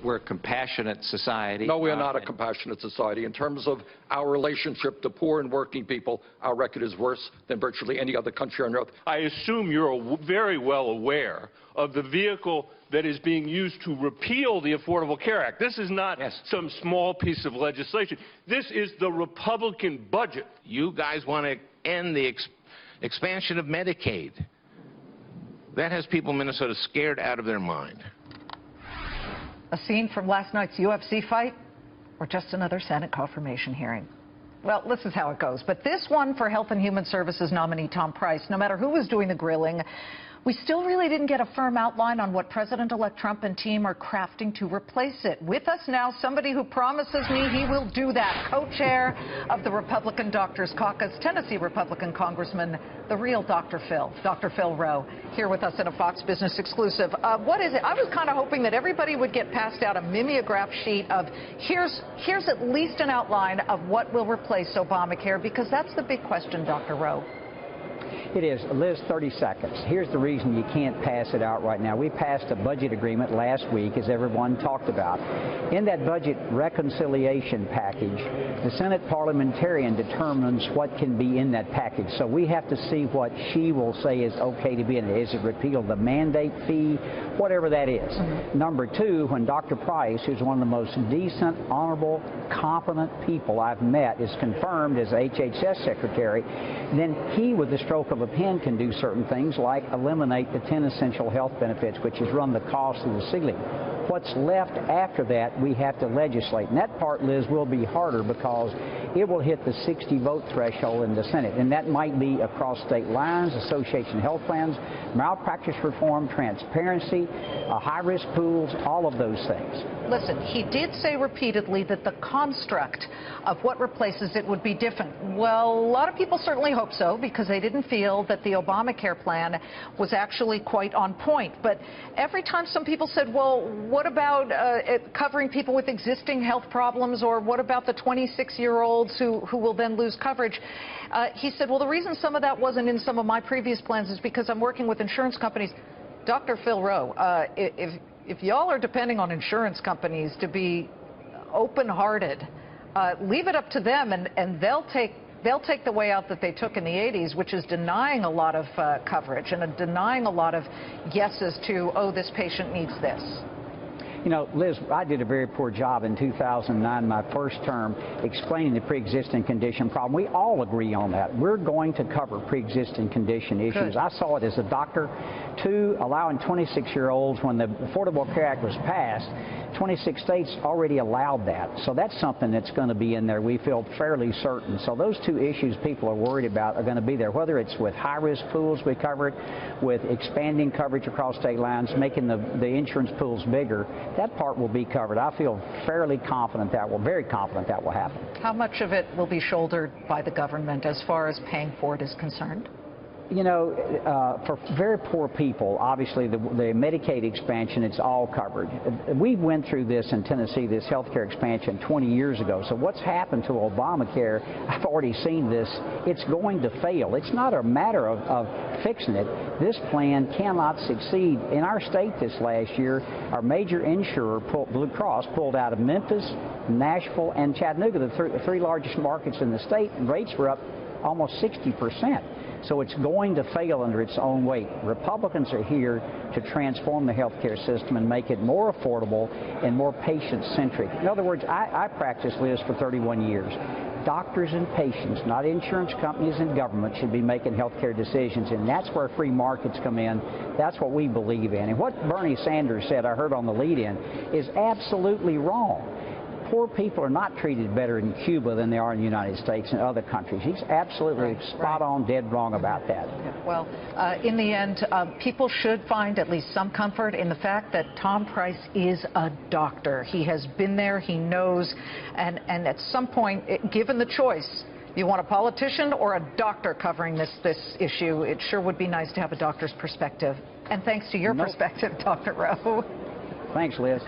we're a compassionate society. No, we are not a compassionate society. In terms of our relationship to poor and working people, our record is worse than virtually any other country on earth. I assume you're very well aware of the vehicle that is being used to repeal the Affordable Care Act. This is not some small piece of legislation. This is the Republican budget. You guys want to end the expansion of Medicaid. That has people in Minnesota scared out of their mind. A scene from last night's UFC fight, or just another Senate confirmation hearing? Well, this is how it goes. But this one for Health and Human Services nominee Tom Price, no matter who was doing the grilling, we still really didn't get a firm outline on what President-elect Trump and team are crafting to replace it. With us now, somebody who promises me he will do that, co-chair of the Republican Doctors Caucus, Tennessee Republican Congressman, the real Dr. Phil, Dr. Phil Roe, here with us in a Fox Business exclusive. What is it? I was kind of hoping that everybody would get passed out a mimeograph sheet of here's at least an outline of what will replace Obamacare, because that's the big question, Dr. Roe. It is. Liz, 30 seconds. Here's the reason you can't pass it out right now. We passed a budget agreement last week, as everyone talked about. In that budget reconciliation package, the Senate parliamentarian determines what can be in that package. So we have to see what she will say is okay to be in it. Is it repeal the mandate fee, whatever that is. Number two, when Dr. Price, who's one of the most decent, honorable, competent people I've met, is confirmed as HHS secretary, then he, with the stroke of a pen, can do certain things like eliminate the 10 essential health benefits, which has run the cost of the ceiling. What's left after that, we have to legislate. And that part, Liz, will be harder because it will hit the 60-vote threshold in the Senate. And that might be across state lines, association health plans, malpractice reform, transparency, high-risk pools, all of those things. Listen, he did say repeatedly that the construct of what replaces it would be different. Well, a lot of people certainly hope so, because they didn't feel that the Obamacare plan was actually quite on point. But every time some people said, well, what about covering people with existing health problems, or what about the 26-year-olds who will then lose coverage? He said, well, the reason some of that wasn't in some of my previous plans is because I'm working with insurance companies. Dr. Phil Roe, if y'all are depending on insurance companies to be open-hearted, leave it up to them, and they'll take the way out that they took in the 80s, which is denying a lot of coverage and denying a lot of yeses to, oh, this patient needs this. You know, Liz, I did a very poor job in 2009, my first term, explaining the pre-existing condition problem. We all agree on that. We're going to cover pre-existing condition issues. Good. I saw it as a doctor. Two, allowing 26-year-olds, when the Affordable Care Act was passed, 26 states already allowed that. So that's something that's going to be in there, we feel fairly certain. So those two issues people are worried about are going to be there, whether it's with high-risk pools we covered, with expanding coverage across state lines, making the insurance pools bigger. That part will be covered. I feel fairly confident very confident that will happen. How much of it will be shouldered by the government as far as paying for it is concerned? You know, for very poor people, obviously the Medicaid expansion, it's all covered. We went through this in Tennessee, this health care expansion 20 years ago. So what's happened to Obamacare, I've already seen this, it's going to fail. It's not a matter of fixing it. This plan cannot succeed. In our state this last year, our major insurer, Blue Cross, pulled out of Memphis, Nashville, and Chattanooga, the three largest markets in the state, and rates were up almost 60%. So it's going to fail under its own weight. Republicans are here to transform the health care system and make it more affordable and more patient-centric. In other words, I practiced, Liz, for 31 years. Doctors and patients, not insurance companies and government, should be making health care decisions, and that's where free markets come in. That's what we believe in. And what Bernie Sanders said, I heard on the lead-in, is absolutely wrong. Poor people are not treated better in Cuba than they are in the United States and other countries. He's absolutely spot on, dead wrong about that. Well, in the end, people should find at least some comfort in the fact that Tom Price is a doctor. He has been there, he knows, and at some point, given the choice, you want a politician or a doctor covering this issue, it sure would be nice to have a doctor's perspective. And thanks to your perspective, Dr. Roe. Thanks, Liz.